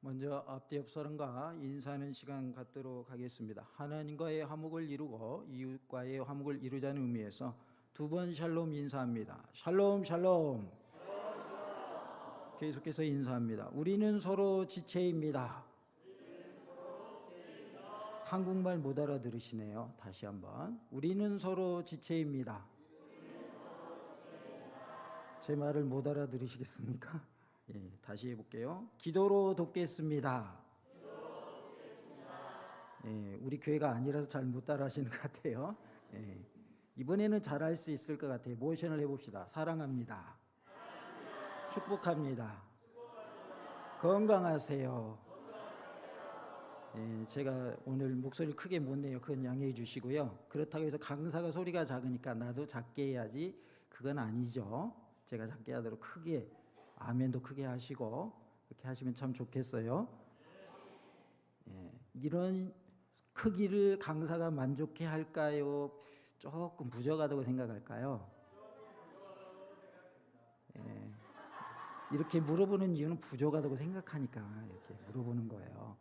먼저 앞뒤 옆사람과 인사하는 시간 갖도록 하겠습니다. 하나님과의 화목을 이루고 이웃과의 화목을 이루자는 의미에서 두 번 샬롬 인사합니다. 샬롬 샬롬. 계속해서 인사합니다. 우리는 서로 지체입니다. 한국말 못 알아들으시네요. 다시 한번. 우리는 서로 지체입니다. 제 말을 못 알아들으시겠습니까? 예, 다시 해볼게요. 기도로 돕겠습니다. 예, 우리 교회가 아니라서 잘 못 따라하시는 것 같아요. 예, 이번에는 잘할 수 있을 것 같아요. 모션을 해봅시다. 사랑합니다. 축복합니다. 건강하세요. 예, 제가 오늘 목소리를 크게 못 내요. 그건 양해해 주시고요. 그렇다고 해서 강사가 소리가 작으니까 나도 작게 해야지, 그건 아니죠. 제가 작게 하도록 크게, 아멘도 크게 하시고 그렇게 하시면 참 좋겠어요. 예, 이런 크기를 강사가 만족해 할까요? 조금 부족하다고 생각할까요? 예, 이렇게 물어보는 이유는 부족하다고 생각하니까 이렇게 물어보는 거예요.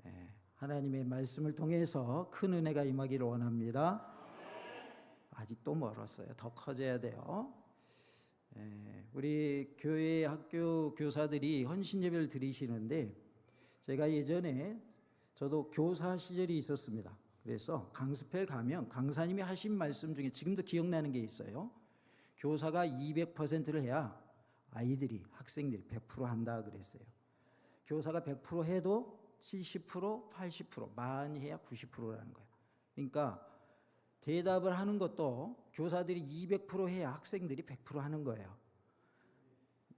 예, 하나님의 말씀을 통해서 큰 은혜가 임하기를 원합니다. 아직도 멀었어요. 더 커져야 돼요. 예, 우리 교회 학교 교사들이 헌신 예배를 드리시는데, 제가 예전에 저도 교사 시절이 있었습니다. 그래서 강습회 가면 강사님이 하신 말씀 중에 지금도 기억나는 게 있어요. 교사가 200%를 해야 아이들이, 학생들이 100% 한다 그랬어요. 교사가 100% 해도 70%, 80%, 많이 해야 90%라는 거예요. 그러니까 대답을 하는 것도 교사들이 200% 해야 학생들이 100% 하는 거예요.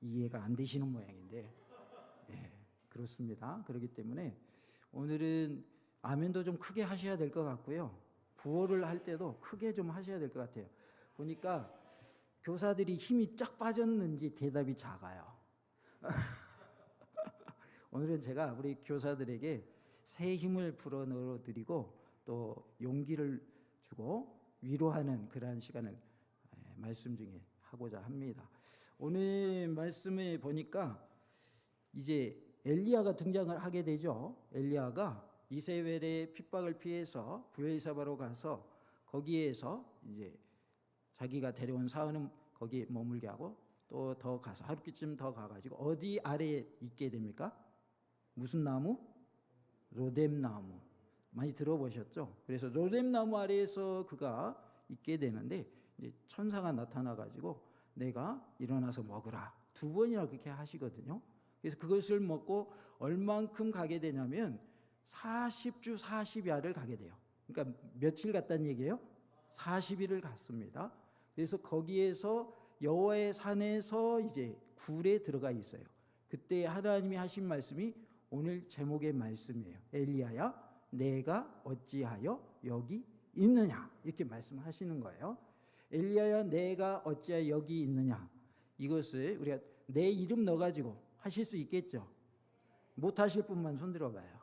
이해가 안 되시는 모양인데, 예, 그렇습니다. 그렇기 때문에 오늘은 아멘도 좀 크게 하셔야 될 것 같고요. 구호를 할 때도 크게 좀 하셔야 될 것 같아요. 보니까 교사들이 힘이 쫙 빠졌는지 대답이 작아요. 오늘은 제가 우리 교사들에게 새 힘을 불어넣어 드리고 또 용기를 주고 위로하는 그러한 시간을 말씀 중에 하고자 합니다. 오늘 말씀을 보니까 이제 엘리야가 등장을 하게 되죠. 엘리야가 이세벨의 핍박을 피해서 부엘사바로 가서 거기에서 이제 자기가 데려온 사원은 거기에 머물게 하고 또 더 가서 하루쯤 더 가가지고 어디 아래에 있게 됩니까? 무슨 나무? 로뎀나무. 많이 들어보셨죠? 그래서 로뎀나무 아래에서 그가 있게 되는데, 이제 천사가 나타나가지고 내가 일어나서 먹으라. 두 번이나 그렇게 하시거든요. 그래서 그것을 먹고 얼만큼 가게 되냐면 40주 40야를 가게 돼요. 그러니까 며칠 갔다는 얘기예요? 40일을 갔습니다. 그래서 거기에서 여호와의 산에서 이제 굴에 들어가 있어요. 그때 하나님이 하신 말씀이 오늘 제목의 말씀이에요. 엘리야야, 내가 어찌하여 여기 있느냐, 이렇게 말씀하시는 거예요. 엘리야야, 내가 어찌하여 여기 있느냐, 이것을 우리가 내 이름 넣어가지고 하실 수 있겠죠? 못 하실 분만 손 들어봐요.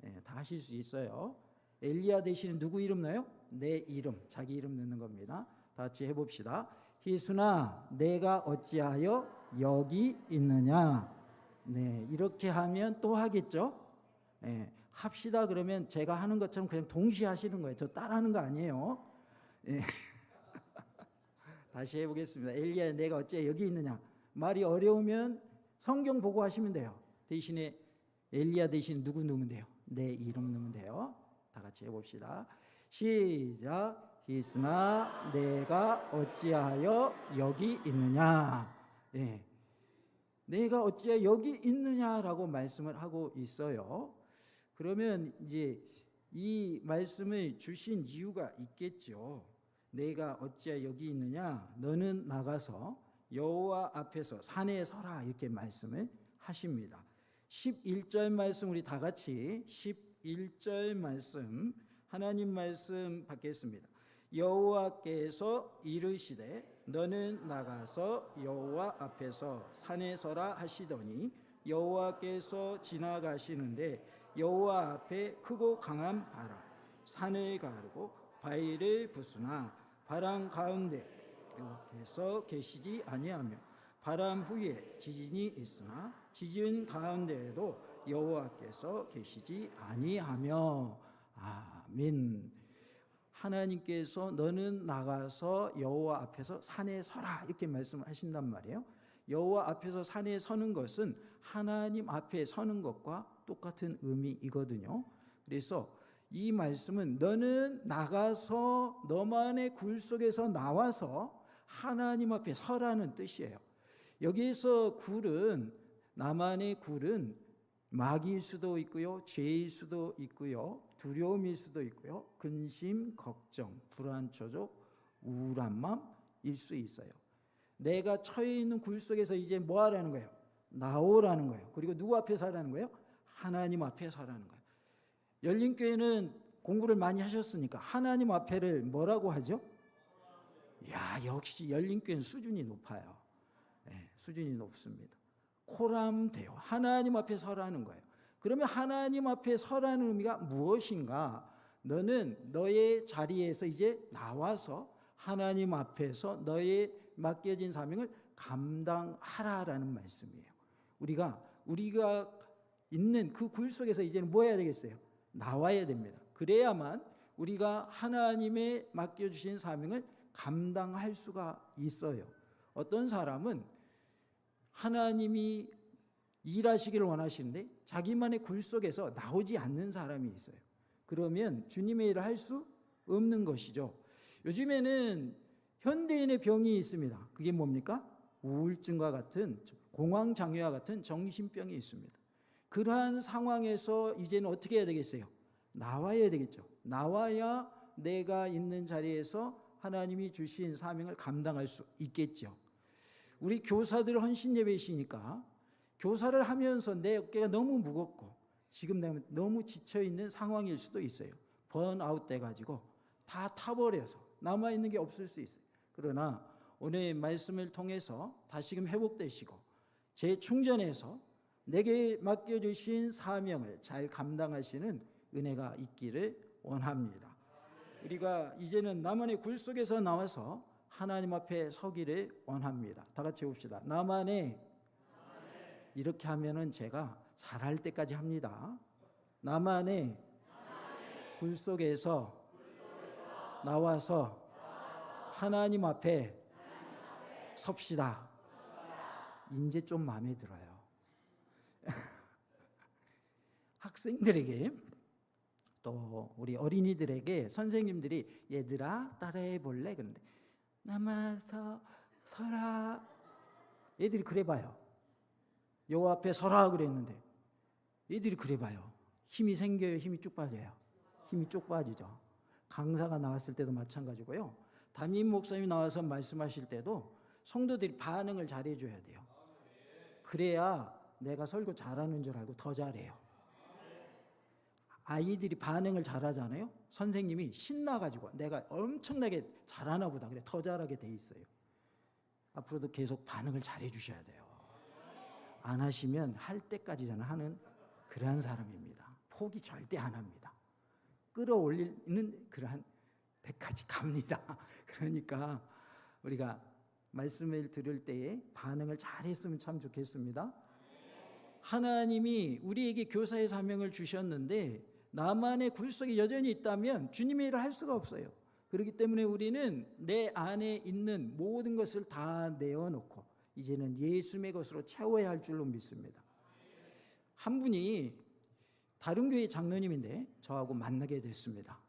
예, 다 하실 수 있어요. 엘리야 대신에 누구 이름 넣어요? 내 이름, 자기 이름 넣는 겁니다. 다 같이 해봅시다. 희순아, 내가 어찌하여 여기 있느냐. 네, 이렇게 하면 또 하겠죠? 예, 합시다 그러면 제가 하는 것처럼 그냥 동시에 하시는 거예요. 저 따라하는 거 아니에요. 예. 다시 해보겠습니다. 엘리야, 내가 어찌 여기 있느냐. 말이 어려우면 성경 보고 하시면 돼요. 대신에 엘리야 대신 누구 넣으면 돼요? 내 이름 넣으면 돼요. 다 같이 해봅시다. 시작. 희순아, 내가 어찌하여 여기 있느냐. 예. 내가 어찌하여 여기 있느냐라고 말씀을 하고 있어요. 그러면 이제 이 말씀을 주신 이유가 있겠죠. 내가 어찌하여 여기 있느냐, 너는 나가서 여호와 앞에서 산에 서라, 이렇게 말씀을 하십니다. 11절 말씀 우리 다 같이 11절 말씀 하나님 말씀 받겠습니다. 여호와께서 이르시되 너는 나가서 여호와 앞에서 산에 서라 하시더니 여호와께서 지나가시는데 여호와 앞에 크고 강한 바람 산을 가르고 바위를 부수나 바람 가운데 여호와께서 계시지 아니하며 바람 후에 지진이 있으나 지진 가운데에도 여호와께서 계시지 아니하며. 아멘. 하나님께서 너는 나가서 여호와 앞에서 산에 서라 이렇게 말씀을 하신단 말이에요. 여호와 앞에서 산에 서는 것은 하나님 앞에 서는 것과 똑같은 의미이거든요. 그래서 이 말씀은 너는 나가서 너만의 굴 속에서 나와서 하나님 앞에 서라는 뜻이에요. 여기에서 굴은, 나만의 굴은 마귀일 수도 있고요, 죄일 수도 있고요, 두려움일 수도 있고요, 근심, 걱정, 불안, 초조, 우울한 마음일 수 있어요. 내가 처해 있는 굴 속에서 이제 뭐 하라는 거예요? 나오라는 거예요. 그리고 누구 앞에 서라는 거예요? 하나님 앞에 서라는 거예요. 열린교회는 공부를 많이 하셨으니까 하나님 앞에를 뭐라고 하죠? 야, 역시 열린교회는 수준이 높아요. 네, 수준이 높습니다. 코람데오, 하나님 앞에 서라는 거예요. 그러면 하나님 앞에 서라는 의미가 무엇인가? 너는 너의 자리에서 이제 나와서 하나님 앞에서 너의 맡겨진 사명을 감당하라라는 말씀이에요. 우리가 있는 그 굴 속에서 이제는 뭐 해야 되겠어요? 나와야 됩니다. 그래야만 우리가 하나님의 맡겨주신 사명을 감당할 수가 있어요. 어떤 사람은 하나님이 일하시기를 원하시는데 자기만의 굴 속에서 나오지 않는 사람이 있어요. 그러면 주님의 일을 할 수 없는 것이죠. 요즘에는 현대인의 병이 있습니다. 그게 뭡니까? 우울증과 같은, 공황장애와 같은 정신병이 있습니다. 그러한 상황에서 이제는 어떻게 해야 되겠어요? 나와야 되겠죠. 나와야 내가 있는 자리에서 하나님이 주신 사명을 감당할 수 있겠죠. 우리 교사들 헌신 예배이시니까 교사를 하면서 내 어깨가 너무 무겁고 지금 내가 너무 지쳐있는 상황일 수도 있어요. 번아웃 돼가지고 다 타버려서 남아있는 게 없을 수 있어요. 그러나 오늘 말씀을 통해서 다시금 회복되시고 재충전해서 내게 맡겨주신 사명을 잘 감당하시는 은혜가 있기를 원합니다. 우리가 이제는 나만의 굴 속에서 나와서 하나님 앞에 서기를 원합니다. 다 같이 해봅시다. 나만의, 이렇게 하면은 제가 잘할 때까지 합니다. 나만의 굴 속에서 나와서 하나님 앞에 섭시다. 이제 좀 마음에 들어요. 학생들에게 또 우리 어린이들에게 선생님들이 얘들아 따라해 볼래? 그런데 남아서 서라. 얘들이 그래 봐요. 여호와 앞에 서라 그랬는데 얘들이 그래 봐요. 힘이 생겨요? 힘이 쭉 빠져요? 힘이 쭉 빠지죠. 강사가 나왔을 때도 마찬가지고요. 담임 목사님이 나와서 말씀하실 때도 성도들이 반응을 잘해 줘야 돼요. 그래야 내가 설교 잘하는 줄 알고 더 잘해요. 아이들이 반응을 잘하잖아요. 선생님이 신나가지고 내가 엄청나게 잘하나 보다. 그래 더 잘하게 돼 있어요. 앞으로도 계속 반응을 잘해 주셔야 돼요. 안 하시면 할 때까지 저는 하는 그러한 사람입니다. 포기 절대 안 합니다. 끌어올리는 그러한 데까지 갑니다. 그러니까 우리가 말씀을 들을 때에 반응을 잘했으면 참 좋겠습니다. 하나님이 우리에게 교사의 사명을 주셨는데 나만의 굴 속에 여전히 있다면 주님의 일을 할 수가 없어요. 그렇기 때문에 우리는 내 안에 있는 모든 것을 다 내어놓고 이제는 예수님의 것으로 채워야 할 줄로 믿습니다. 한 분이 다른 교회 장로님인데 저하고 만나게 됐습니다.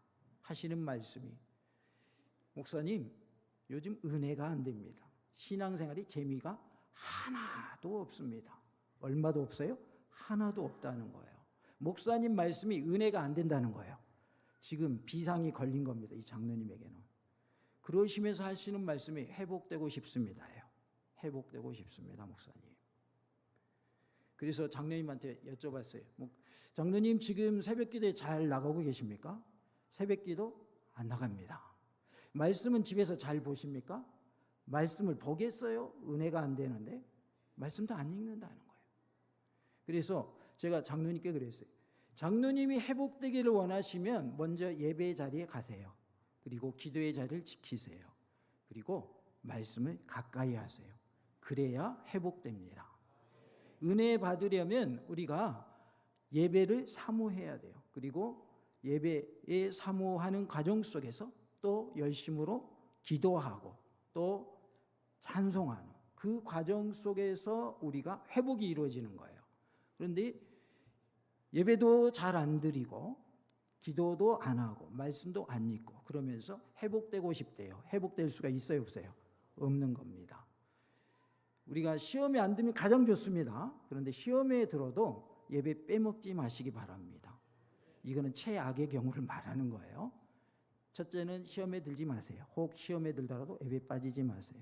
하시는 말씀이 목사님 요즘 은혜가 안 됩니다. 신앙생활이 재미가 하나도 없습니다. 얼마도 없어요? 하나도 없다는 거예요. 목사님 말씀이 은혜가 안 된다는 거예요. 지금 비상이 걸린 겁니다. 이 장로님에게는. 그러시면서 하시는 말씀이 회복되고 싶습니다예요. 회복되고 싶습니다, 목사님. 그래서 장로님한테 여쭤봤어요. 장로님 지금 새벽기도에 잘 나가고 계십니까? 새벽기도 안 나갑니다. 말씀은 집에서 잘 보십니까? 말씀을 보겠어요? 은혜가 안 되는데 말씀도 안 읽는다는 거예요. 그래서 제가 장로님께 그랬어요. 장로님이 회복되기를 원하시면 먼저 예배의 자리에 가세요. 그리고 기도의 자리를 지키세요. 그리고 말씀을 가까이 하세요. 그래야 회복됩니다. 은혜 받으려면 우리가 예배를 사모해야 돼요. 그리고 예배에 사모하는 과정 속에서 또 열심으로 기도하고 또 찬송하는 그 과정 속에서 우리가 회복이 이루어지는 거예요. 그런데 예배도 잘 안 드리고 기도도 안 하고 말씀도 안 읽고 그러면서 회복되고 싶대요. 회복될 수가 있어요, 없어요? 없는 겁니다. 우리가 시험에 안 들면 가장 좋습니다. 그런데 시험에 들어도 예배 빼먹지 마시기 바랍니다. 이거는 최악의 경우를 말하는 거예요. 첫째는 시험에 들지 마세요. 혹 시험에 들더라도 예배 빠지지 마세요.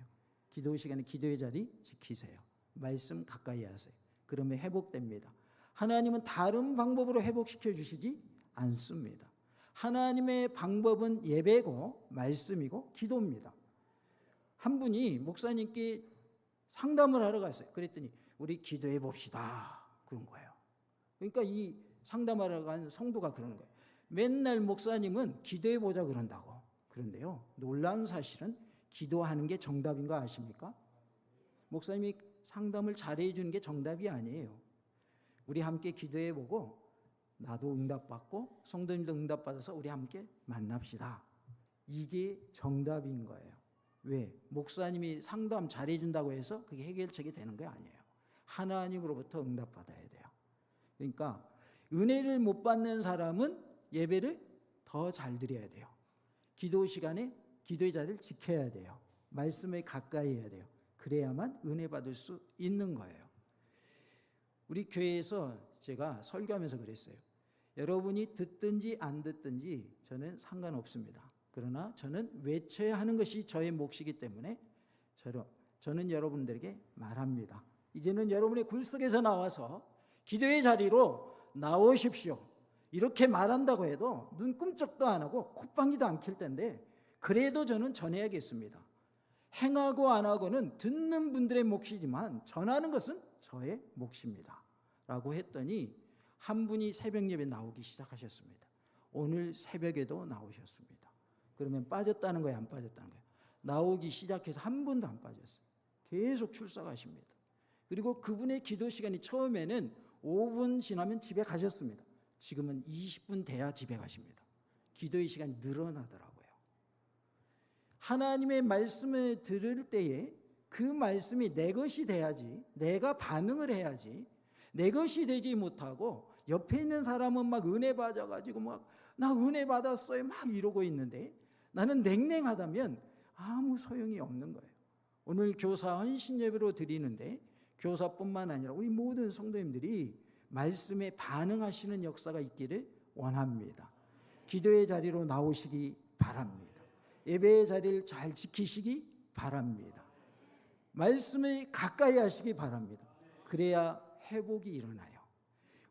기도 시간에 기도의 자리 지키세요. 말씀 가까이 하세요. 그러면 회복됩니다. 하나님은 다른 방법으로 회복시켜 주시지 않습니다. 하나님의 방법은 예배고 말씀이고 기도입니다. 한 분이 목사님께 상담을 하러 갔어요. 그랬더니 우리 기도해 봅시다 그런 거예요. 그러니까 이 상담하러 간 성도가 그러는 거예요. 맨날 목사님은 기도해 보자 그런다고. 그런데요, 놀라운 사실은 기도하는 게 정답인 거 아십니까? 목사님이 상담을 잘해 주는 게 정답이 아니에요. 우리 함께 기도해 보고 나도 응답받고 성도님도 응답받아서 우리 함께 만납시다. 이게 정답인 거예요. 왜? 목사님이 상담 잘해 준다고 해서 그게 해결책이 되는 게 아니에요. 하나님으로부터 응답받아야 돼요. 그러니까 은혜를 못 받는 사람은 예배를 더 잘 드려야 돼요. 기도 시간에 기도의 자리를 지켜야 돼요. 말씀에 가까이 해야 돼요. 그래야만 은혜 받을 수 있는 거예요. 우리 교회에서 제가 설교하면서 그랬어요. 여러분이 듣든지 안 듣든지 저는 상관없습니다. 그러나 저는 외쳐야 하는 것이 저의 몫이기 때문에 저는 여러분들에게 말합니다. 이제는 여러분의 굴 속에서 나와서 기도의 자리로 나오십시오. 이렇게 말한다고 해도 눈 꿈쩍도 안 하고 콧방귀도 안 킬 텐데 그래도 저는 전해야겠습니다. 행하고 안 하고는 듣는 분들의 몫이지만 전하는 것은 저의 몫입니다. 라고 했더니 한 분이 새벽 예배 나오기 시작하셨습니다. 오늘 새벽에도 나오셨습니다. 그러면 빠졌다는 거예요, 안 빠졌다는 거예요? 나오기 시작해서 한 번도 안 빠졌어요. 계속 출석하십니다. 그리고 그분의 기도 시간이 처음에는 5분 지나면 집에 가셨습니다. 지금은 20분 돼야 집에 가십니다. 기도의 시간이 늘어나더라고요. 하나님의 말씀을 들을 때에 그 말씀이 내 것이 돼야지, 내가 반응을 해야지, 내 것이 되지 못하고 옆에 있는 사람은 막 은혜 받아가지고 막 나 은혜 받았어요 막 이러고 있는데 나는 냉랭하다면 아무 소용이 없는 거예요. 오늘 교사 헌신 예배로 드리는데 교사뿐만 아니라 우리 모든 성도님들이 말씀에 반응하시는 역사가 있기를 원합니다. 기도의 자리로 나오시기 바랍니다. 예배의 자리를 잘 지키시기 바랍니다. 말씀을 가까이 하시기 바랍니다. 그래야 회복이 일어나요.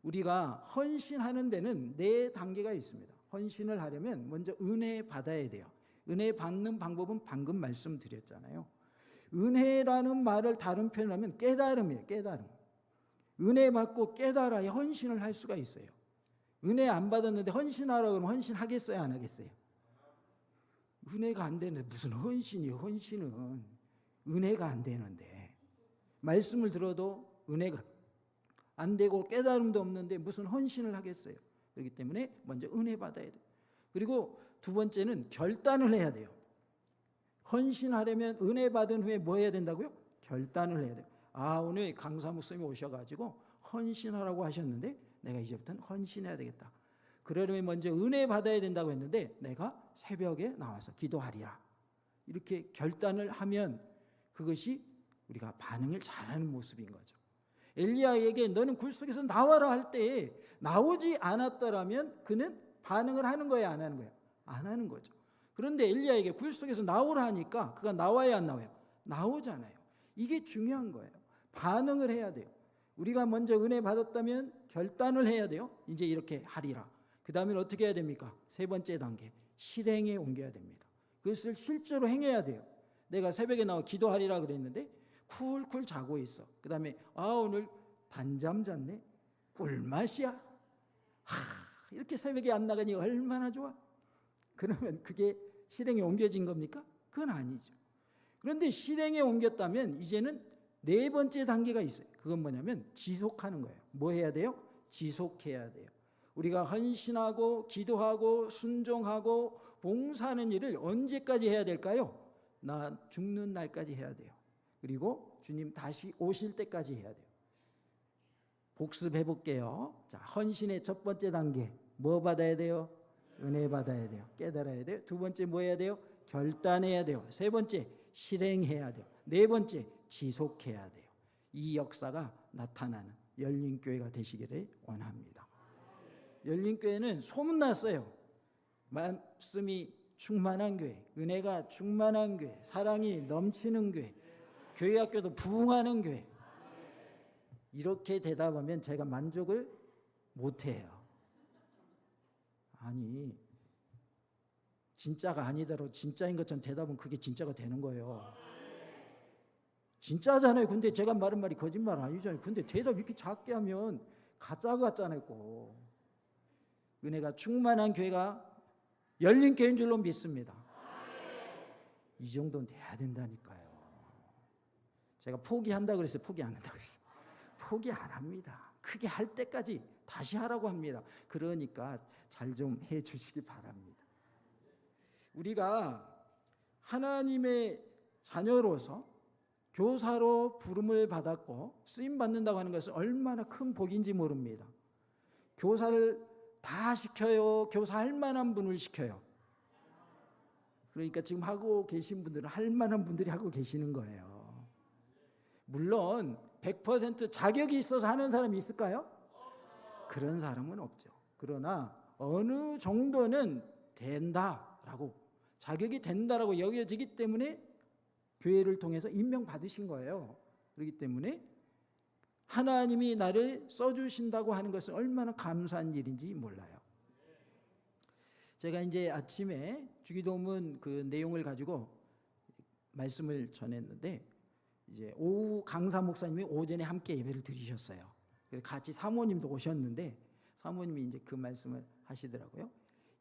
우리가 헌신하는 데는 네 단계가 있습니다. 헌신을 하려면 먼저 은혜 받아야 돼요. 은혜 받는 방법은 방금 말씀드렸잖아요. 은혜라는 말을 다른 표현을 하면 깨달음이에요. 깨달음. 은혜 받고 깨달아야 헌신을 할 수가 있어요. 은혜 안 받았는데 헌신하라고 하면 헌신하겠어요? 안 하겠어요? 은혜가 안 되는데 무슨 헌신이요? 헌신은 은혜가 안 되는데 말씀을 들어도 은혜가 안 되고 깨달음도 없는데 무슨 헌신을 하겠어요? 그렇기 때문에 먼저 은혜 받아야 돼요. 그리고 두 번째는 결단을 해야 돼요. 헌신하려면 은혜 받은 후에 뭐 해야 된다고요? 결단을 해야 돼요. 아, 오늘 강사 목사님이 오셔가지고 헌신하라고 하셨는데 내가 이제부터는 헌신해야 되겠다. 그러려면 먼저 은혜 받아야 된다고 했는데 내가 새벽에 나와서 기도하리라. 이렇게 결단을 하면 그것이 우리가 반응을 잘하는 모습인 거죠. 엘리야에게 너는 굴 속에서 나와라 할 때에 나오지 않았더라면 그는 반응을 하는 거예요, 안 하는 거예요? 안 하는 거죠. 그런데 엘리야에게 굴 속에서 나오라 하니까 그가 나와야 안 나와요? 나오잖아요. 이게 중요한 거예요. 반응을 해야 돼요. 우리가 먼저 은혜 받았다면 결단을 해야 돼요. 이제 이렇게 하리라. 그 다음에 어떻게 해야 됩니까? 세 번째 단계, 실행에 옮겨야 됩니다. 그것을 실제로 행해야 돼요. 내가 새벽에 나와 기도하리라 그랬는데 쿨쿨 자고 있어. 그 다음에 오늘 단잠 잤네. 꿀맛이야. 이렇게 새벽에 안 나가니 얼마나 좋아. 그러면 그게 실행에 옮겨진 겁니까? 그건 아니죠. 그런데 실행에 옮겼다면 이제는 네 번째 단계가 있어요. 그건 뭐냐면 지속하는 거예요. 뭐 해야 돼요? 지속해야 돼요. 우리가 헌신하고 기도하고 순종하고 봉사하는 일을 언제까지 해야 될까요? 나 죽는 날까지 해야 돼요. 그리고 주님 다시 오실 때까지 해야 돼요. 복습해 볼게요. 자, 헌신의 첫 번째 단계 뭐 받아야 돼요? 은혜 받아야 돼요. 깨달아야 돼요. 두 번째 뭐 해야 돼요? 결단해야 돼요. 세 번째 실행해야 돼요. 네 번째 지속해야 돼요. 이 역사가 나타나는 열린교회가 되시기를 원합니다. 열린교회는 소문났어요. 말씀이 충만한 교회, 은혜가 충만한 교회, 사랑이 넘치는 교회, 교회 학교도 부흥하는 교회. 이렇게 대답하면 제가 만족을 못해요. 아니, 진짜가 아니더라도 진짜인 것처럼 대답은 그게 진짜가 되는 거예요. 진짜잖아요. 근데 제가 말한 말이 거짓말 아니잖아요. 근데 대답 이렇게 작게 하면 가짜 같잖아요. 꼭. 은혜가 충만한 교회가 열린 교회인 줄로 믿습니다. 이 정도는 돼야 된다니까요. 제가 포기한다 그랬어요. 포기 안 한다고 그랬어요. 포기 안 합니다. 크게 할 때까지 다시 하라고 합니다. 그러니까 잘 좀 해주시기 바랍니다. 우리가 하나님의 자녀로서 교사로 부름을 받았고 쓰임 받는다고 하는 것은 얼마나 큰 복인지 모릅니다. 교사를 다 시켜요? 교사할 만한 분을 시켜요? 그러니까 지금 하고 계신 분들은 할 만한 분들이 하고 계시는 거예요. 물론 100% 자격이 있어서 하는 사람이 있을까요? 그런 사람은 없죠. 그러나 어느 정도는 된다라고, 자격이 된다라고 여겨지기 때문에 교회를 통해서 임명받으신 거예요. 그렇기 때문에 하나님이 나를 써주신다고 하는 것은 얼마나 감사한 일인지 몰라요. 제가 이제 아침에 주기도문 그 내용을 가지고 말씀을 전했는데, 이제 오후 강사 목사님이 오전에 함께 예배를 드리셨어요. 그래서 같이 사모님도 오셨는데 사모님이 이제 그 말씀을 하시더라고요.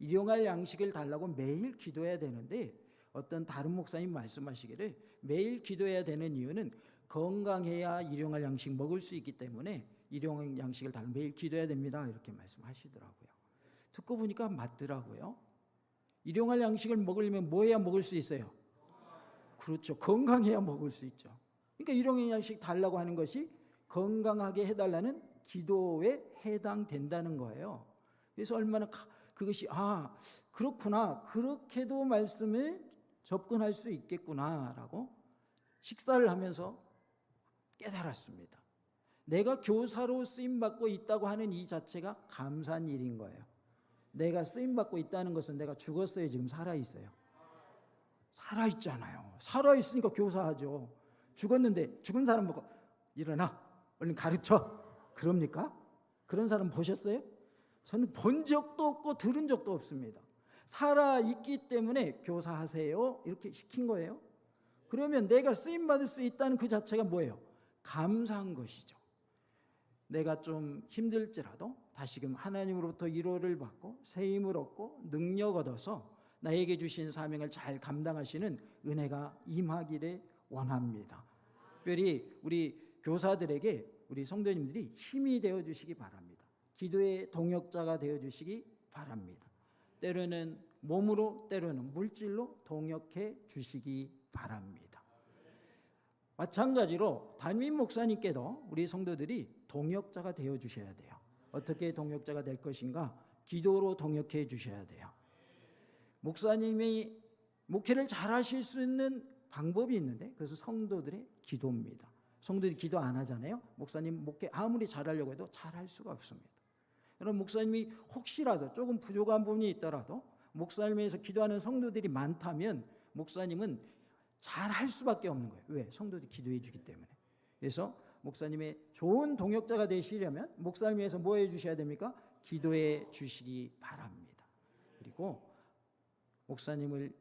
일용할 양식을 달라고 매일 기도해야 되는데, 어떤 다른 목사님 말씀하시기를 매일 기도해야 되는 이유는 건강해야 일용할 양식 먹을 수 있기 때문에 일용할 양식을 달라고 매일 기도해야 됩니다. 이렇게 말씀하시더라고요. 듣고 보니까 맞더라고요. 일용할 양식을 먹으려면 뭐 해야 먹을 수 있어요? 그렇죠. 건강해야 먹을 수 있죠. 그러니까 일용할 양식 달라고 하는 것이 건강하게 해달라는 기도에 해당된다는 거예요. 그래서 얼마나 그것이 그렇구나, 그렇게도 말씀을 접근할 수 있겠구나라고 식사를 하면서 깨달았습니다. 내가 교사로 쓰임받고 있다고 하는 이 자체가 감사한 일인 거예요. 내가 쓰임받고 있다는 것은 내가 죽었어요, 지금 살아있어요? 살아있잖아요. 살아있으니까 교사하죠. 죽었는데 죽은 사람 보고 일어나, 얼른 가르쳐, 그럽니까? 그런 사람 보셨어요? 저는 본 적도 없고 들은 적도 없습니다. 살아있기 때문에 교사하세요 이렇게 시킨 거예요. 그러면 내가 쓰임받을 수 있다는 그 자체가 뭐예요? 감사한 것이죠. 내가 좀 힘들지라도 다시금 하나님으로부터 위로를 받고 새 힘을 얻고 능력 얻어서 나에게 주신 사명을 잘 감당하시는 은혜가 임하기를 원합니다. 특별히 우리 교사들에게, 우리 성도님들이 힘이 되어주시기 바랍니다. 기도의 동역자가 되어주시기 바랍니다. 때로는 몸으로, 때로는 물질로 동역해 주시기 바랍니다. 마찬가지로 담임 목사님께도 우리 성도들이 동역자가 되어 주셔야 돼요. 어떻게 동역자가 될 것인가? 기도로 동역해 주셔야 돼요. 목사님이 목회를 잘 하실 수 있는 방법이 있는데, 그것은 성도들의 기도입니다. 성도들이 기도 안 하잖아요. 목사님 목회 아무리 잘하려고 해도 잘할 수가 없습니다. 여러분, 목사님이 혹시라도 조금 부족한 부분이 있더라도 목사님에서 기도하는 성도들이 많다면 목사님은 잘할 수밖에 없는 거예요. 왜? 성도들이 기도해 주기 때문에. 그래서 목사님의 좋은 동역자가 되시려면 목사님 위해서 뭐 해 주셔야 됩니까? 기도해 주시기 바랍니다. 그리고 목사님을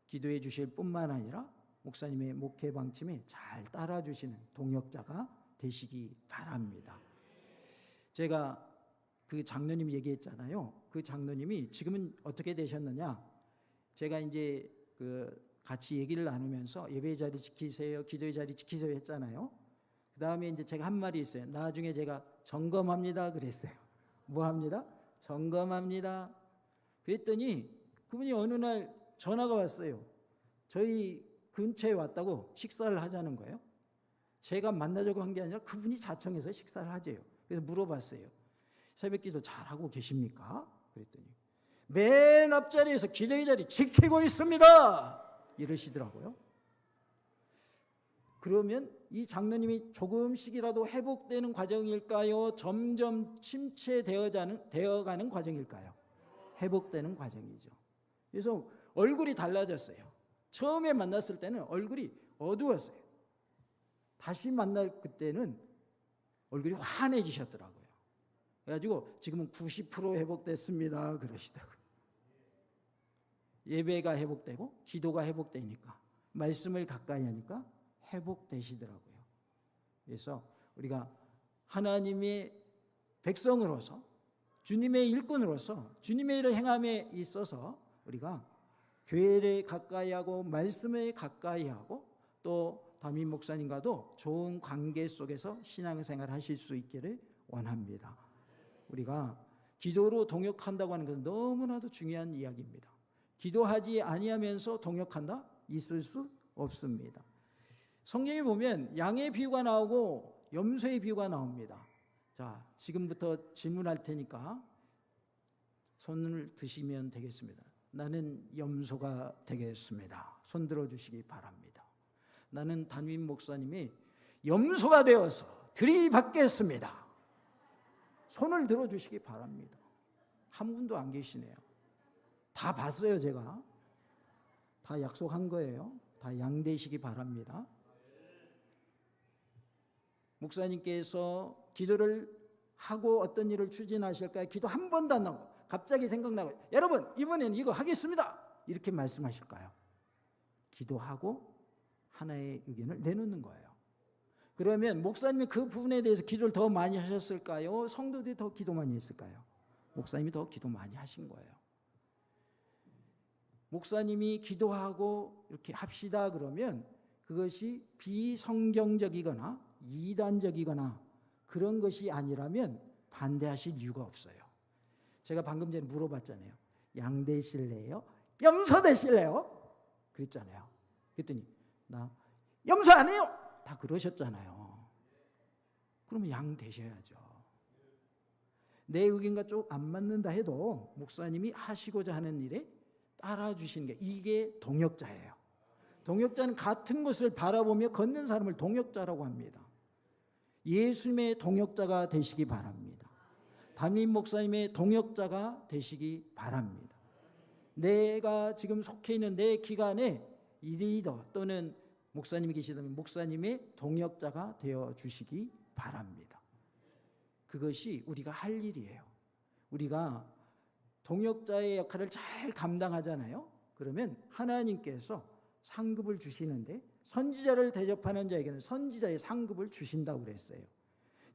기도해 주실 뿐만 아니라 목사님의 목회 방침에 잘 따라주시는 동역자가 되시기 바랍니다. 제가 그 장로님 얘기했잖아요. 그 장로님이 지금은 어떻게 되셨느냐? 제가 이제 같이 얘기를 나누면서 예배의 자리 지키세요, 기도의 자리 지키세요 했잖아요. 그 다음에 이제 제가 한 말이 있어요. 나중에 제가 점검합니다 그랬어요. 뭐 합니다? 점검합니다. 그랬더니 그분이 어느 날 전화가 왔어요. 저희 근처에 왔다고 식사를 하자는 거예요. 제가 만나자고 한 게 아니라 그분이 자청해서 식사를 하재요. 그래서 물어봤어요. 새벽기도 잘하고 계십니까? 그랬더니 맨 앞자리에서 기도의 자리 지키고 있습니다 이러시더라고요. 그러면 이 장로님이 조금씩이라도 회복되는 과정일까요? 점점 침체되어가는 과정일까요? 회복되는 과정이죠. 그래서 얼굴이 달라졌어요. 처음에 만났을 때는 얼굴이 어두웠어요. 다시 만날 그때는 얼굴이 환해지셨더라고요. 그래가지고 지금은 90% 회복됐습니다 그러시더라고요. 예배가 회복되고 기도가 회복되니까, 말씀을 가까이 하니까 회복되시더라고요. 그래서 우리가 하나님의 백성으로서, 주님의 일꾼으로서 주님의 일을 행함에 있어서 우리가 교회를 가까이 하고 말씀을 가까이 하고 또 담임 목사님과도 좋은 관계 속에서 신앙생활 하실 수 있기를 원합니다. 우리가 기도로 동역한다고 하는 것은 너무나도 중요한 이야기입니다. 기도하지 아니하면서 동역한다? 있을 수 없습니다. 성경에 보면 양의 비유가 나오고 염소의 비유가 나옵니다. 자, 지금부터 질문할 테니까 손을 드시면 되겠습니다. 나는 염소가 되겠습니다. 손 들어주시기 바랍니다. 나는 담임 목사님이 염소가 되어서 들이받겠습니다. 손을 들어주시기 바랍니다. 한 분도 안 계시네요. 다 봤어요. 제가 다 약속한 거예요. 다 양되시기 바랍니다. 목사님께서 기도를 하고 어떤 일을 추진하실까요? 기도 한 번도 안 나오고 갑자기 생각나고 여러분 이번에는 이거 하겠습니다 이렇게 말씀하실까요? 기도하고 하나의 의견을 내놓는 거예요. 그러면 목사님이 그 부분에 대해서 기도를 더 많이 하셨을까요? 성도들이 더 기도 많이 했을까요? 목사님이 더 기도 많이 하신 거예요. 목사님이 기도하고 이렇게 합시다 그러면 그것이 비성경적이거나 이단적이거나 그런 것이 아니라면 반대하실 이유가 없어요. 제가 방금 전에 물어봤잖아요. 양 되실래요? 염소 되실래요? 그랬잖아요. 그랬더니 나 염소 안 해요! 다 그러셨잖아요. 그러면 양 되셔야죠. 내 의견과 좀 안 맞는다 해도 목사님이 하시고자 하는 일에 따라주시는 게 이게 동역자예요. 동역자는 같은 것을 바라보며 걷는 사람을 동역자라고 합니다. 예수님의 동역자가 되시기 바랍니다. 담임 목사님의 동역자가 되시기 바랍니다. 내가 지금 속해 있는 내 기관에 이 리더 또는 목사님이 계시다면 목사님의 동역자가 되어 주시기 바랍니다. 그것이 우리가 할 일이에요. 우리가 동역자의 역할을 잘 감당하잖아요. 그러면 하나님께서 상급을 주시는데 선지자를 대접하는 자에게는 선지자의 상급을 주신다고 그랬어요.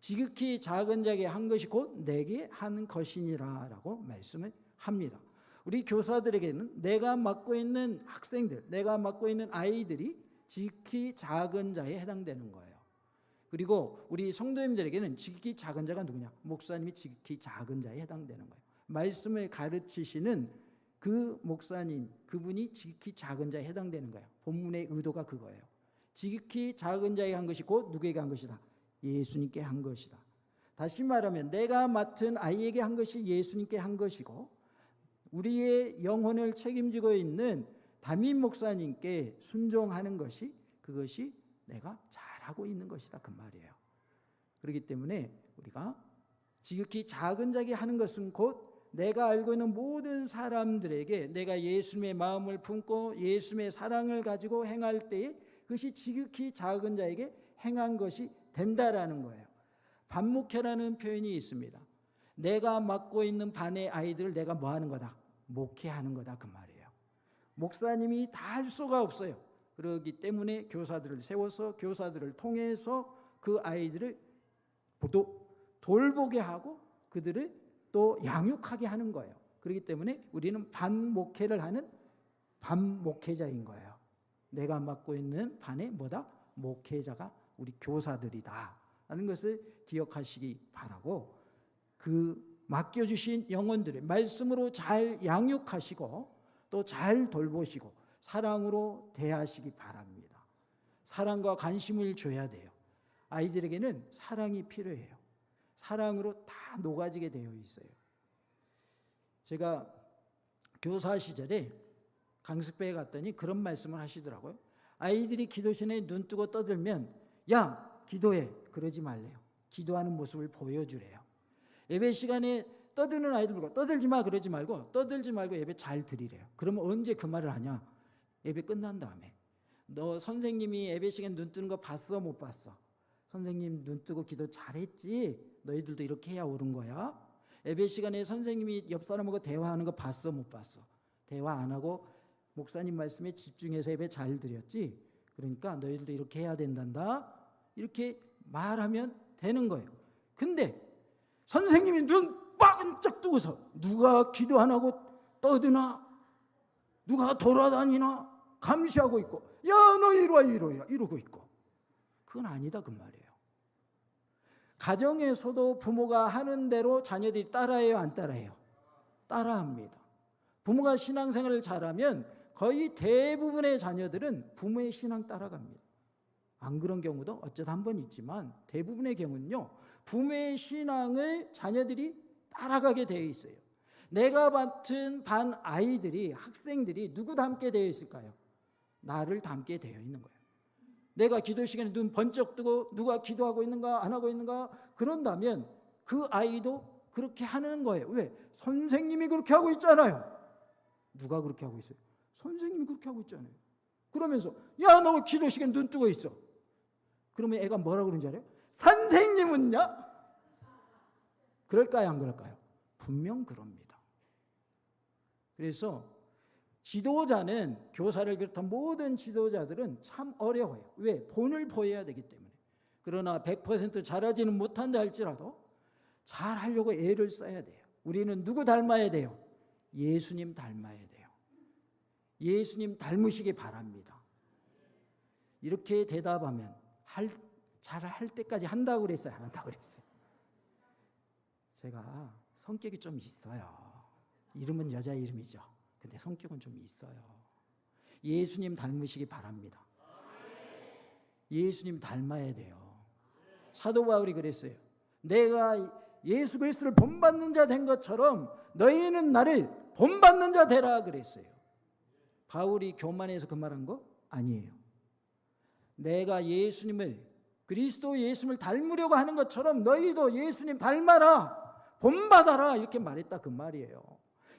지극히 작은 자에게 한 것이 곧 내게 한 것이니라 라고 말씀을 합니다. 우리 교사들에게는 내가 맡고 있는 학생들, 내가 맡고 있는 아이들이 지극히 작은 자에 해당되는 거예요. 그리고 우리 성도님들에게는 지극히 작은 자가 누구냐? 목사님이 지극히 작은 자에 해당되는 거예요. 말씀을 가르치시는 그 목사님, 그분이 지극히 작은 자에 해당되는 거예요. 본문의 의도가 그거예요. 지극히 작은 자에게 한 것이 곧 누구에게 한 것이다? 예수님께 한 것이다. 다시 말하면 내가 맡은 아이에게 한 것이 예수님께 한 것이고 우리의 영혼을 책임지고 있는 담임 목사님께 순종하는 것이 그것이 내가 잘하고 있는 것이다 그 말이에요. 그렇기 때문에 우리가 지극히 작은 자에게 하는 것은 곧 내가 알고 있는 모든 사람들에게 내가 예수님의 마음을 품고 예수님의 사랑을 가지고 행할 때에 그것이 지극히 작은 자에게 행한 것이 된다라는 거예요. 반목회라는 표현이 있습니다. 내가 맡고 있는 반의 아이들을 내가 뭐 하는 거다? 목회하는 거다 그 말이에요. 목사님이 다 할 수가 없어요. 그렇기 때문에 교사들을 세워서 교사들을 통해서 그 아이들을 돌보게 하고 그들을 또 양육하게 하는 거예요. 그렇기 때문에 우리는 반목회를 하는 반목회자인 거예요. 내가 맡고 있는 반의 뭐다? 목회자가 우리 교사들이다 하는 것을 기억하시기 바라고, 그 맡겨주신 영혼들의 말씀으로 잘 양육하시고 또 잘 돌보시고 사랑으로 대하시기 바랍니다. 사랑과 관심을 줘야 돼요. 아이들에게는 사랑이 필요해요. 사랑으로 다 녹아지게 되어 있어요. 제가 교사 시절에 강습회에 갔더니 그런 말씀을 하시더라고요. 아이들이 기도신에 눈 뜨고 떠들면 야 기도해 그러지 말래요. 기도하는 모습을 보여주래요. 예배 시간에 떠드는 아이들 보고 떠들지 마 그러지 말고, 떠들지 말고 예배 잘 드리래요. 그러면 언제 그 말을 하냐? 예배 끝난 다음에. 너 선생님이 예배 시간 눈 뜨는 거 봤어 못 봤어? 선생님 눈 뜨고 기도 잘했지? 너희들도 이렇게 해야 옳은 거야? 예배 시간에 선생님이 옆 사람하고 대화하는 거 봤어 못 봤어? 대화 안 하고 목사님 말씀에 집중해서 예배 잘 드렸지? 그러니까 너희들도 이렇게 해야 된단다. 이렇게 말하면 되는 거예요. 근데 선생님이 눈 반짝 뜨고서 누가 기도 안 하고 떠드나? 누가 돌아다니나? 감시하고 있고, 야 너 이리 와 이러고 있고, 그건 아니다 그 말이에요. 가정에서도 부모가 하는 대로 자녀들이 따라해요 안 따라해요? 따라합니다. 부모가 신앙생활을 잘하면 거의 대부분의 자녀들은 부모의 신앙 따라갑니다. 안 그런 경우도 어쩌다 한 번 있지만 대부분의 경우는요, 부모의 신앙을 자녀들이 따라가게 되어 있어요. 내가 맡은 반 아이들이, 학생들이 누구 닮게 되어 있을까요? 나를 닮게 되어 있는 거예요. 내가 기도 시간에 눈 번쩍 뜨고 누가 기도하고 있는가 안 하고 있는가 그런다면 그 아이도 그렇게 하는 거예요. 왜? 선생님이 그렇게 하고 있잖아요. 누가 그렇게 하고 있어요? 선생님이 그렇게 하고 있잖아요. 그러면서 야 너 기도 시간에 눈 뜨고 있어. 그러면 애가 뭐라고 그러는지 알아요? 선생님은요? 그럴까요 안 그럴까요? 분명 그럽니다. 그래서 지도자는, 교사를 비롯한 모든 지도자들은 참 어려워요. 왜? 본을 보여야 되기 때문에. 그러나 100% 잘하지는 못한다 할지라도 잘하려고 애를 써야 돼요. 우리는 누구 닮아야 돼요? 예수님 닮아야 돼요. 예수님 닮으시기 바랍니다. 이렇게 대답하면 잘할 때까지 한다고 그랬어요? 안 한다고 그랬어요? 제가 성격이 좀 있어요. 이름은 여자 이름이죠. 근데 성격은 좀 있어요. 예수님 닮으시기 바랍니다. 예수님 닮아야 돼요. 사도 바울이 그랬어요. 내가 예수 그리스도를 본받는 자 된 것처럼 너희는 나를 본받는 자 되라 그랬어요. 바울이 교만해서 그 말한 거 아니에요. 내가 예수님을, 그리스도 예수님을 닮으려고 하는 것처럼 너희도 예수님 닮아라, 본받아라 이렇게 말했다 그 말이에요.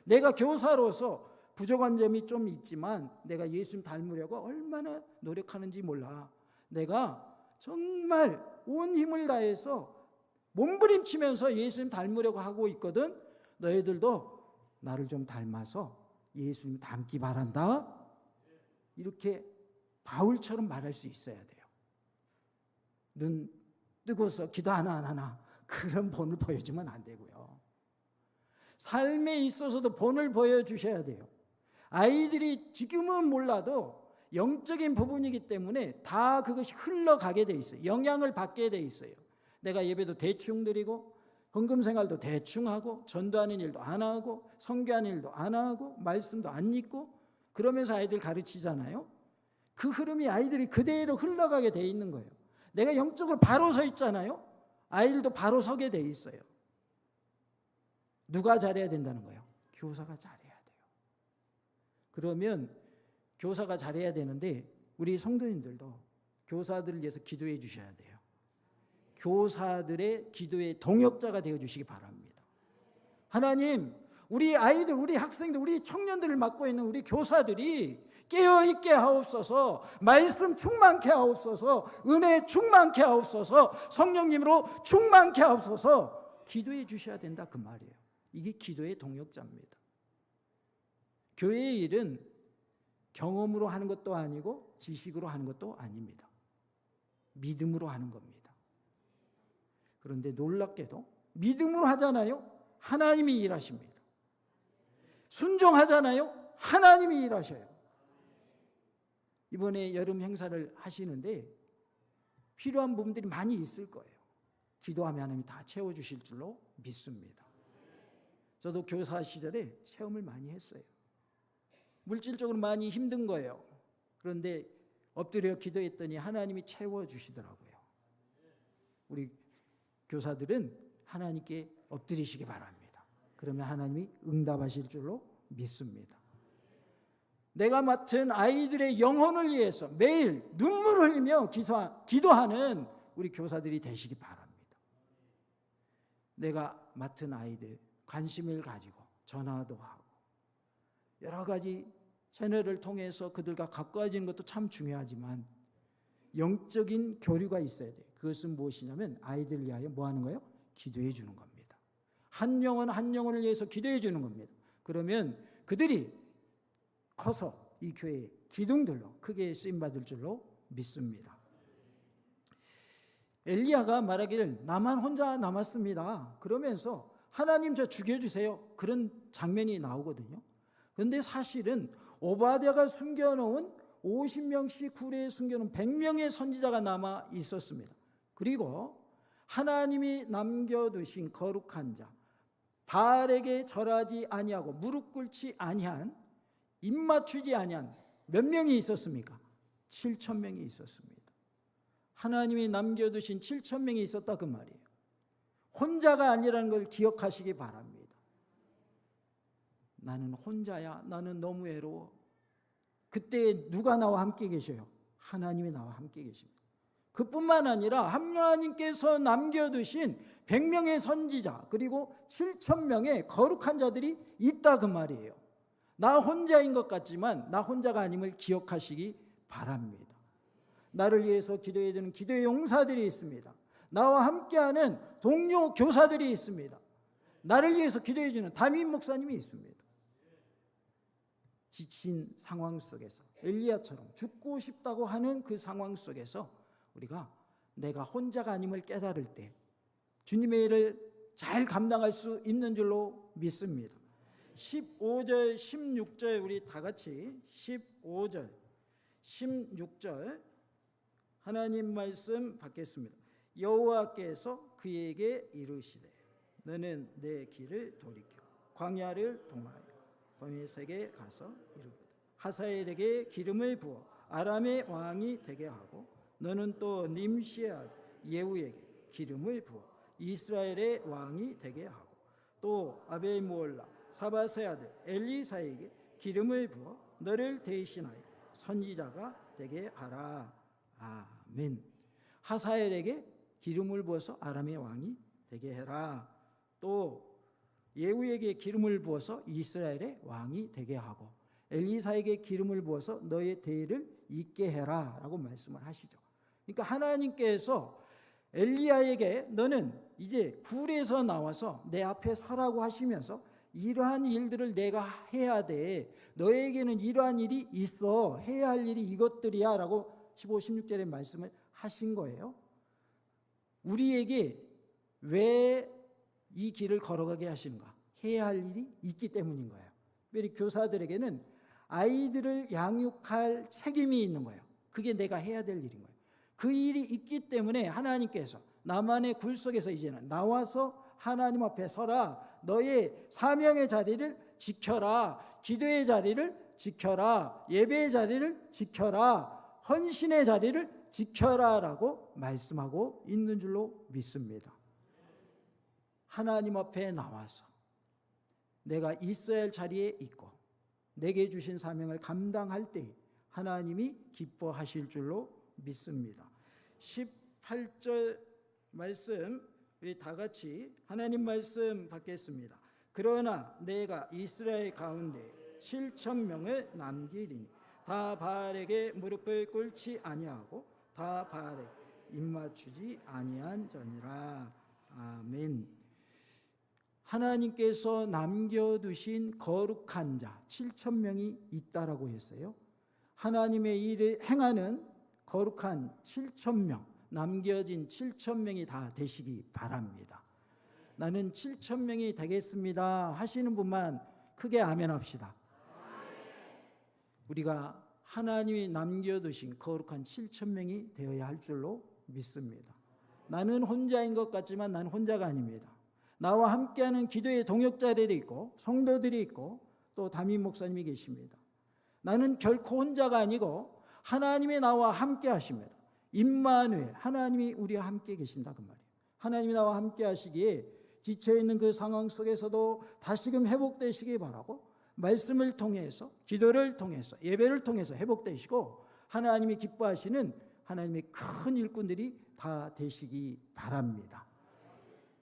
내가 교사로서 부족한 점이 좀 있지만 내가 예수님 닮으려고 얼마나 노력하는지 몰라. 내가 정말 온 힘을 다해서 몸부림치면서 예수님 닮으려고 하고 있거든. 너희들도 나를 좀 닮아서 예수님 닮기 바란다. 이렇게 바울처럼 말할 수 있어야 돼요. 눈 뜨고서 기도 하나 안 하나 그런 본을 보여주면 안 되고요. 삶에 있어서도 본을 보여주셔야 돼요. 아이들이 지금은 몰라도 영적인 부분이기 때문에 다 그것이 흘러가게 돼 있어요. 영향을 받게 돼 있어요. 내가 예배도 대충 드리고 헌금 생활도 대충 하고 전도하는 일도 안 하고 선교하는 일도 안 하고 말씀도 안 읽고 그러면서 아이들 가르치잖아요. 그 흐름이 아이들이 그대로 흘러가게 돼 있는 거예요. 내가 영적으로 바로 서 있잖아요. 아이들도 바로 서게 돼 있어요. 누가 잘해야 된다는 거예요? 교사가 잘해야 돼요. 그러면 교사가 잘해야 되는데 우리 성도님들도 교사들을 위해서 기도해 주셔야 돼요. 교사들의 기도의 동역자가 되어 주시기 바랍니다. 하나님, 우리 아이들, 우리 학생들, 우리 청년들을 맡고 있는 우리 교사들이 깨어있게 하옵소서, 말씀 충만케 하옵소서, 은혜 충만케 하옵소서, 성령님으로 충만케 하옵소서 기도해 주셔야 된다 그 말이에요. 이게 기도의 동역자입니다. 교회의 일은 경험으로 하는 것도 아니고 지식으로 하는 것도 아닙니다. 믿음으로 하는 겁니다. 그런데 놀랍게도 믿음으로 하잖아요. 하나님이 일하십니다. 순종하잖아요. 하나님이 일하셔요. 이번에 여름 행사를 하시는데 필요한 부분들이 많이 있을 거예요. 기도하면 하나님이 다 채워주실 줄로 믿습니다. 저도 교사 시절에 체험을 많이 했어요. 물질적으로 많이 힘든 거예요. 그런데 엎드려 기도했더니 하나님이 채워주시더라고요. 우리 교사들은 하나님께 엎드리시기 바랍니다. 그러면 하나님이 응답하실 줄로 믿습니다. 내가 맡은 아이들의 영혼을 위해서 매일 눈물을 흘리며 기도하는 우리 교사들이 되시기 바랍니다. 내가 맡은 아이들 관심을 가지고 전화도 하고 여러 가지 채널을 통해서 그들과 가까워지는 것도 참 중요하지만 영적인 교류가 있어야 돼요. 그것은 무엇이냐면 아이들 위하여 뭐 하는 거예요? 기도해 주는 겁니다. 한 영혼 한 영혼을 위해서 기도해 주는 겁니다. 그러면 그들이 커서 이 교회의 기둥들로 크게 쓰임받을 줄로 믿습니다. 엘리야가 말하기를 나만 혼자 남았습니다. 그러면서 하나님 저 죽여주세요. 그런 장면이 나오거든요. 그런데 사실은 오바댜가 숨겨놓은 50명씩 굴에 숨겨놓은 100명의 선지자가 남아 있었습니다. 그리고 하나님이 남겨두신 거룩한 자, 바알에게 절하지 아니하고 무릎 꿇지 아니한, 입 맞추지 아니한 몇 명이 있었습니까? 7,000명이 있었습니다. 하나님이 남겨두신 7,000명이 있었다 그 말이에요. 혼자가 아니라는 걸 기억하시기 바랍니다. 나는 혼자야. 나는 너무 외로워. 그때 누가 나와 함께 계셔요? 하나님이 나와 함께 계십니다. 그뿐만 아니라 하나님께서 남겨두신 100명의 선지자 그리고 7,000명의 거룩한 자들이 있다 그 말이에요. 나 혼자인 것 같지만 나 혼자가 아님을 기억하시기 바랍니다. 나를 위해서 기도해 주는 기도의 용사들이 있습니다. 나와 함께하는 동료 교사들이 있습니다. 나를 위해서 기도해 주는 담임 목사님이 있습니다. 지친 상황 속에서 엘리야처럼 죽고 싶다고 하는 그 상황 속에서 우리가 내가 혼자가 아님을 깨달을 때 주님의 일을 잘 감당할 수 있는 줄로 믿습니다. 15절 16절 우리 다 같이 15절 16절 하나님 말씀 받겠습니다. 여호와께서 그에게 이르시되 너는 내 길을 돌이켜 광야를 통하여 다메섹에 가서 이르거든 하사엘에게 기름을 부어 아람의 왕이 되게 하고 너는 또 님시의 아들 예후에게 기름을 부어 이스라엘의 왕이 되게 하고 또 아벨므올라 사밧의 아들 엘리사에게 기름을 부어 너를 대신하여 선지자가 되게 하라. 아멘. 하사엘에게 기름을 부어서 아람의 왕이 되게 해라. 또 예후에게 기름을 부어서 이스라엘의 왕이 되게 하고 엘리사에게 기름을 부어서 너의 대의를 잇게 해라 라고 말씀을 하시죠. 그러니까 하나님께서 엘리야에게 너는 이제 굴에서 나와서 내 앞에 서라고 하시면서 이러한 일들을 내가 해야 돼. 너에게는 이러한 일이 있어. 해야 할 일이 이것들이야 라고 15, 16절에 말씀을 하신 거예요. 우리에게 왜 이 길을 걸어가게 하시는가? 해야 할 일이 있기 때문인 거예요. 우리 교사들에게는 아이들을 양육할 책임이 있는 거예요. 그게 내가 해야 될 일인 거예요. 그 일이 있기 때문에 하나님께서 나만의 굴 속에서 이제는 나와서 하나님 앞에 서라. 너의 사명의 자리를 지켜라. 기도의 자리를 지켜라. 예배의 자리를 지켜라. 헌신의 자리를 지켜라 라고 말씀하고 있는 줄로 믿습니다. 하나님 앞에 나와서 내가 있어야 할 자리에 있고 내게 주신 사명을 감당할 때 하나님이 기뻐하실 줄로 믿습니다. 18절 말씀 우리 다 같이 하나님 말씀 받겠습니다. 그러나 내가 이스라엘 가운데 7,000명을 남기리니 다 바알에게 무릎을 꿇지 아니하고 다 바알에 입맞추지 아니한 자니라. 아멘. 하나님께서 남겨두신 거룩한 자 7,000명이 있다라고 했어요. 하나님의 일을 행하는 거룩한 7,000명, 남겨진 7,000명이 다 되시기 바랍니다. 나는 7,000명이 되겠습니다 하시는 분만 크게 아멘 합시다. 우리가 하나님이 남겨두신 거룩한 7,000명이 되어야 할 줄로 믿습니다. 나는 혼자인 것 같지만 나는 혼자가 아닙니다. 나와 함께하는 기도의 동역자들이 있고 성도들이 있고 또 담임 목사님이 계십니다. 나는 결코 혼자가 아니고 하나님이 나와 함께 하십니다. 임마누엘, 하나님이 우리와 함께 계신다 그 말이에요. 하나님이 나와 함께 하시기에 지쳐있는 그 상황 속에서도 다시금 회복되시기 바라고, 말씀을 통해서, 기도를 통해서, 예배를 통해서 회복되시고 하나님이 기뻐하시는 하나님의 큰 일꾼들이 다 되시기 바랍니다.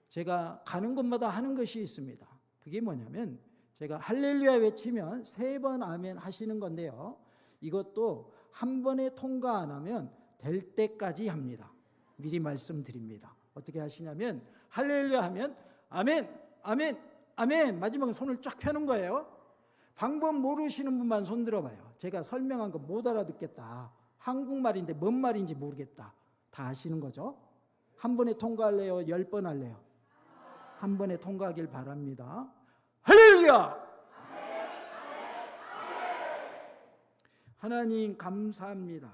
제가 가는 곳마다 하는 것이 있습니다. 그게 뭐냐면 제가 할렐루야 외치면 3번 아멘 하시는 건데요, 이것도 한 번에 통과 안 하면 될 때까지 합니다. 미리 말씀드립니다. 어떻게 하시냐면 할렐루야 하면 아멘, 아멘, 아멘, 마지막에 손을 쫙 펴는 거예요. 방법 모르시는 분만 손 들어봐요. 제가 설명한 거 못 알아듣겠다, 한국말인데 뭔 말인지 모르겠다, 다 아시는 거죠? 한 번에 통과할래요? 10번 할래요? 한 번에 통과하길 바랍니다. 할렐루야! 하나님 감사합니다.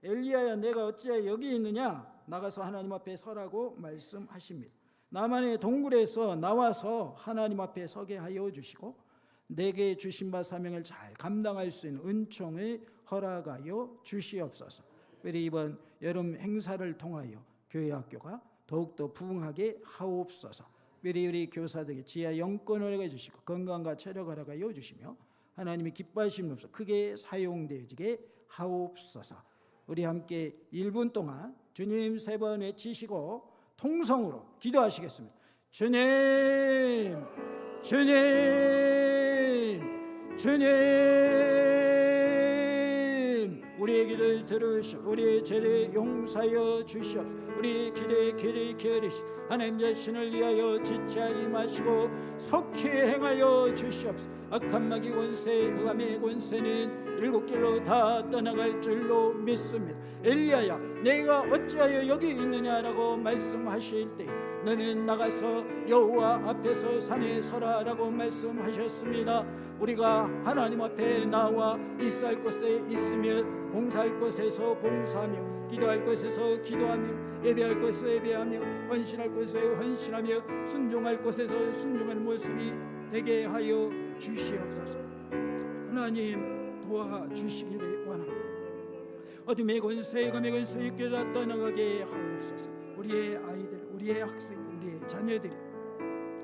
엘리야야, 내가 어찌하여 여기 있느냐? 나가서 하나님 앞에 서라고 말씀하십니다. 나만의 동굴에서 나와서 하나님 앞에 서게 하여 주시고 내게 주신 바 사명을 잘 감당할 수 있는 은총을 허락하여 주시옵소서. 우리 이번 여름 행사를 통하여 교회 학교가 더욱더 부흥하게 하옵소서. 우리 교사들에게 지하 영권을 허락해 주시고 건강과 체력을 허락하여 주시며 하나님이 기뻐하시는 없어 크게 사용되어지게 하옵소서. 우리 함께 1분 동안 주님 3번 외치시고 통성으로 기도하시겠습니다. 주님, 주님, 주님, 우리의 기도를 들으시고 우리의 죄를 용서하여 주시옵소서. 우리의 길에 길을 기울이시고 하나님 자신을 위하여 지체 임하시고 속히 행하여 주시옵소서. 악한 마귀 권세, 흑암의 권세는 7길로 다 떠나갈 줄로 믿습니다. 엘리야야, 내가 어찌하여 여기 있느냐라고 말씀하실 때 너는 나가서 여호와 앞에서 산에 서라라고 말씀하셨습니다. 우리가 하나님 앞에 나와 있어야 할 곳에 있으며 봉사할 곳에서 봉사하며 기도할 곳에서 기도하며 예배할 곳에서 예배하며 헌신할 곳에서 헌신하며 순종할 곳에서 순종하는 모습이 되게 하여 주시옵소서. 하나님 도와주시기를 원합니다. 어둠의 권세, 검의 권세 깨닫 떠나가게 하옵소서. 우리의 아이들, 우리의 학생, 우리의 자녀들이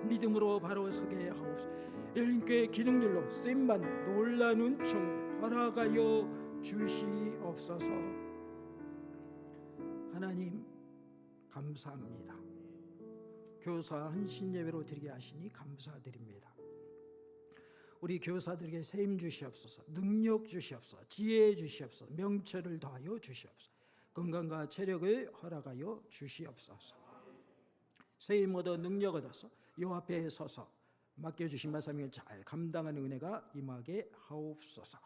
믿음으로 바로 서게 하옵소서. 열린교회 기둥들로 쓰임받는 놀라운 은총 허락하여 주시옵소서. 하나님 감사합니다. 교사 헌신 예배로 드리게 하시니 감사드립니다. 우리 교사들에게 세임 주시옵소서, 능력 주시옵소서, 지혜 주시옵소서, 명철을 더하여 주시옵소서, 건강과 체력을 허락하여 주시옵소서. 세임 얻어 능력 얻어서 요 앞에 서서 맡겨주신 말씀을 잘 감당하는 은혜가 임하게 하옵소서.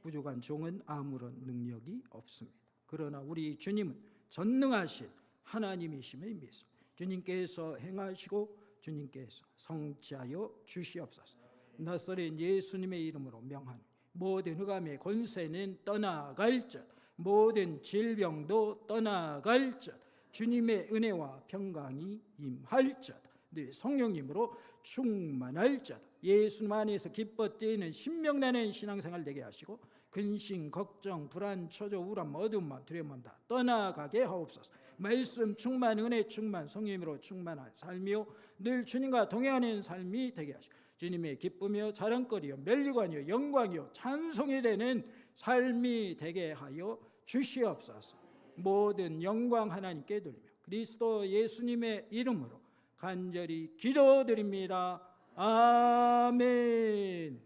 부족한 종은 아무런 능력이 없습니다. 그러나 우리 주님은 전능하신 하나님이심을 믿습니다. 주님께서 행하시고 주님께서 성취하여 주시옵소서. 나사렛 예수님의 이름으로 명하니 모든 흑암의 권세는 떠나갈지어다. 모든 질병도 떠나갈지어다. 주님의 은혜와 평강이 임할지어다. 네 성령님으로 충만할지어다. 예수님 안에서 기뻐 뛰는 신명나는 신앙생활 되게 하시고 근심, 걱정, 불안, 초조, 우울함, 어두운 마음, 두려운 마음 다 떠나가게 하옵소서. 말씀 충만, 은혜 충만, 성령님으로 충만한 삶이요 늘 주님과 동행하는 삶이 되게 하시고 주님의 기쁨이요 자랑거리요 멸류관이요 영광이요 찬송이 되는 삶이 되게 하여 주시옵소서. 모든 영광 하나님께 돌리며 그리스도 예수님의 이름으로 간절히 기도드립니다. 아멘.